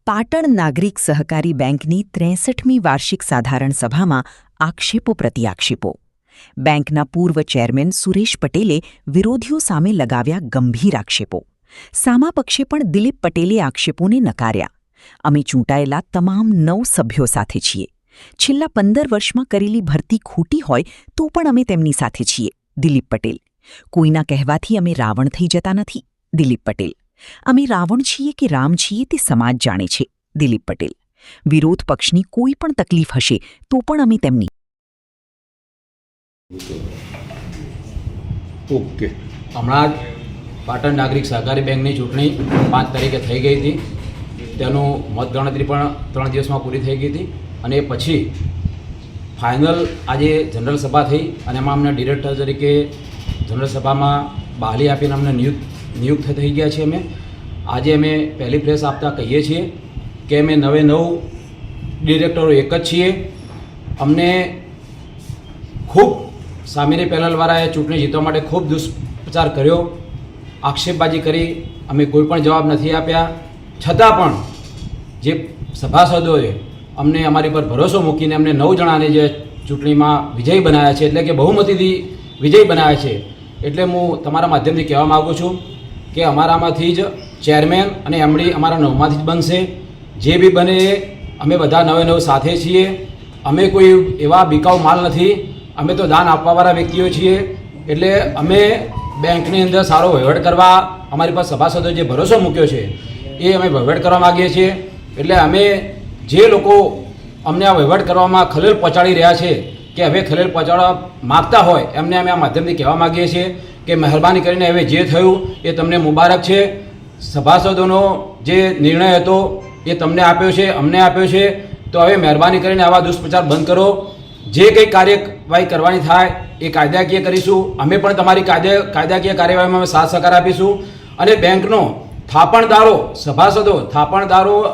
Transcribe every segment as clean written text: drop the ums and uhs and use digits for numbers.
પાટણ નાગરિક સહકારી બેંકની 63મી વાર્ષિક સાધારણ સભામાં આક્ષેપો પ્રતિ આક્ષેપો. બેંકના પૂર્વ ચેરમેન સુરેશ પટેલે વિરોધીઓ સામે લગાવ્યા ગંભીર આક્ષેપો. સામા પક્ષે પણ દિલીપ પટેલે આક્ષેપોને નકાર્યા. અમે ચૂંટાયેલા તમામ 9 સભ્યો સાથે છીએ. છેલ્લા 15 વર્ષમાં કરેલી ભરતી ખોટી હોય તો પણ અમે તેમની સાથે છીએ. દિલીપ પટેલ. કોઈના કહેવાથી અમે રાવણ થઈ જતા નથી. દિલીપ પટેલ. અમે રાવણ છીએ કે રામ છીએ તે સમાજ જાણે છે. દિલીપ પટેલ. વિરોધ પક્ષની કોઈ પણ તકલીફ હશે તો પણ અમે તેમની. ઓકે. હમણાં જ પાટણ નાગરિક સહકારી બેંકની ચૂંટણી 5 તારીખે થઈ ગઈ હતી. તેનું મતગણતરી પણ 3 દિવસમાં પૂરી થઈ ગઈ હતી અને પછી ફાઇનલ આજે જનરલ સભા થઈ અને એમાં અમને ડિરેક્ટર તરીકે જનરલ સભામાં બહાલી આપીને અમને નિયુક્ત થઈ ગયા છીએ. આજે અમે પહેલી પ્રેસ આપતા કહીએ છીએ કે અમે 9 ડિરેક્ટરો એક જ છીએ. અમને ખૂબ સામેની પેનલવાળાએ ચૂંટણી જીતવા માટે ખૂબ દુષ્પ્રચાર કર્યો, આક્ષેપબાજી કરી. અમે કોઈ પણ જવાબ નથી આપ્યા. છતાં પણ જે સભાસદોએ અમને અમારી પર ભરોસો મૂકીને અમને 9 જણાને જે ચૂંટણીમાં વિજયી બનાવ્યા છે, એટલે કે બહુમતીથી વિજયી બનાવ્યા છે, એટલે હું તમારા માધ્યમથી કહેવા માગું છું કે અમારામાંથી જ ચેરમેન અને એમડી અમારા 9માંથી જ બનશે. જે બી બને અમે બધા 9 સાથે છીએ. અમે કોઈ એવા બિકાઉ માલ નથી. અમે તો દાન આપવાવાળા વ્યક્તિઓ છીએ. એટલે અમે બેંકની અંદર સારો વહીવટ કરવા અમારી પાસે સભાસદોએ જે ભરોસો મૂક્યો છે એ અમે વહીવટ કરવા માગીએ છીએ. એટલે અમે જે લોકો અમને આ વહીવટ કરવામાં ખલેલ પહોંચાડી રહ્યા છે કે હવે ખલેલ પહોંચાડવા માગતા હોય એમને અમે આ માધ્યમથી કહેવા માગીએ છીએ કે મહેરબાની કરીને હવે જે થયું એ તમને મુબારક છે. સભાસદોનો જે નિર્ણય હતો એ તમને આપ્યો છે, અમને આપ્યો છે. તો હવે મહેરબાની કરીને આવા દુષ્પ્રચાર બંધ કરો. જે કંઈ કાર્યવાહી કરવાની થાય એ કાયદાકીય કરીશું. અમે પણ તમારી કાયદાકીય કાર્યવાહીમાં અમે સાથ સહકાર આપીશું. અને બેંકનો થાપણદારો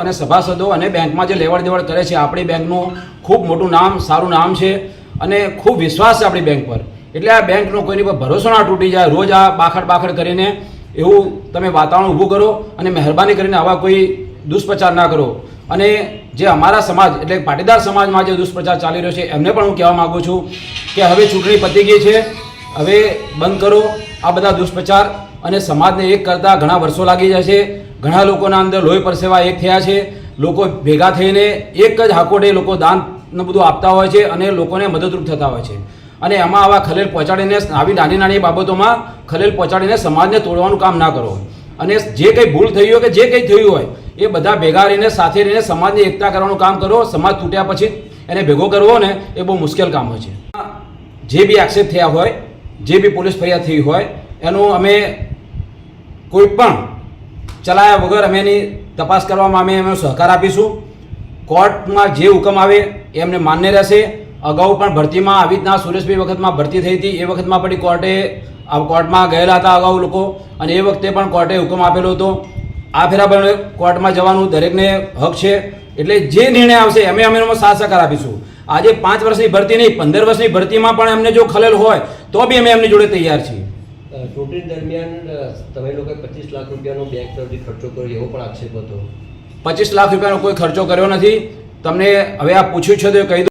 અને સભાસદો અને બેંકમાં જે લેવડ દેવડ કરે છે, આપણી બેંકનું ખૂબ મોટું નામ, સારું નામ છે અને ખૂબ વિશ્વાસ છે આપણી બેંક પર. એટલે આ બેંકનો કોઈની પર ભરોસો ના તૂટી જાય. રોજ આ બાખડ કરીને એવું તમે વાતાવરણ ઊભું કરો અને મહેરબાની કરીને આવા કોઈ દુષ્પ્રચાર ના કરો. અને જે અમારા સમાજ એટલે પાટીદાર સમાજમાં જે દુષ્પ્રચાર ચાલી રહ્યો છે એમને પણ હું કહેવા માગું છું કે હવે ચૂંટણી પતી ગઈ છે, હવે બંધ કરો આ બધા દુષ્પ્રચાર. અને સમાજને એક કરતાં ઘણા વર્ષો લાગી જાય છે. ઘણા લોકોના અંદર લોહી પરસેવા એક થયા છે. લોકો ભેગા થઈને એક જ હાકોટે લોકો દાનનું બધું આપતા હોય છે અને લોકોને મદદરૂપ થતા હોય છે. અને એમાં આવા ખલેલ પહોંચાડીને આવી નાની બાબતોમાં ખલેલ પહોંચાડીને સમાજને તોડવાનું કામ ના કરો. અને જે કંઈ ભૂલ થઈ હોય કે જે કંઈ થયું હોય એ બધા ભેગા રહીને સાથે રહીને સમાજની એકતા કરવાનું કામ કરો. સમાજ તૂટ્યા પછી એને ભેગો કરવો ને એ બહુ મુશ્કેલ કામ હોય છે. જે બી આક્ષેપ થયા હોય, જે બી પોલીસ ફરિયાદ થઈ હોય એનું અમે કોઈ પણ ચલાયા વગર અમે એની તપાસ કરવામાં અમે સહકાર આપીશું. કોર્ટમાં જે હુકમ આવે એ અમને માન્ય રહેશે. અગાઉ પણ ભરતીમાં આવી રીતના સુરેશભાઈ વખતમાં ભરતી થઈ હતી, એ વખતમાં પણ કોર્ટમાં ગયેલા હતા અગાઉ લોકો, અને એ વખતે પણ કોર્ટે હુકમ આપેલો હતો. આ ફેરા પણ કોર્ટમાં જવાનું દરેકને હક છે. એટલે જે નિર્ણય આવશે અમે એમાં સાથ સહકાર આપીશું. આજે 5 વર્ષની ભરતી નહીં, 15 વર્ષની ભરતીમાં પણ એમને જો ખલેલ હોય તો બી અમે એમની જોડે તૈયાર છીએ. ચૂંટણી દરમિયાન તમે લોકો 25 લાખ રૂપિયાનો બેંક તરફથી ખર્ચો કર્યો એવો પણ આક્ષેપ હતો. 25 લાખ રૂપિયાનો કોઈ ખર્ચો કર્યો નથી. તમને હવે આ પૂછ્યું છે તો કહી દો.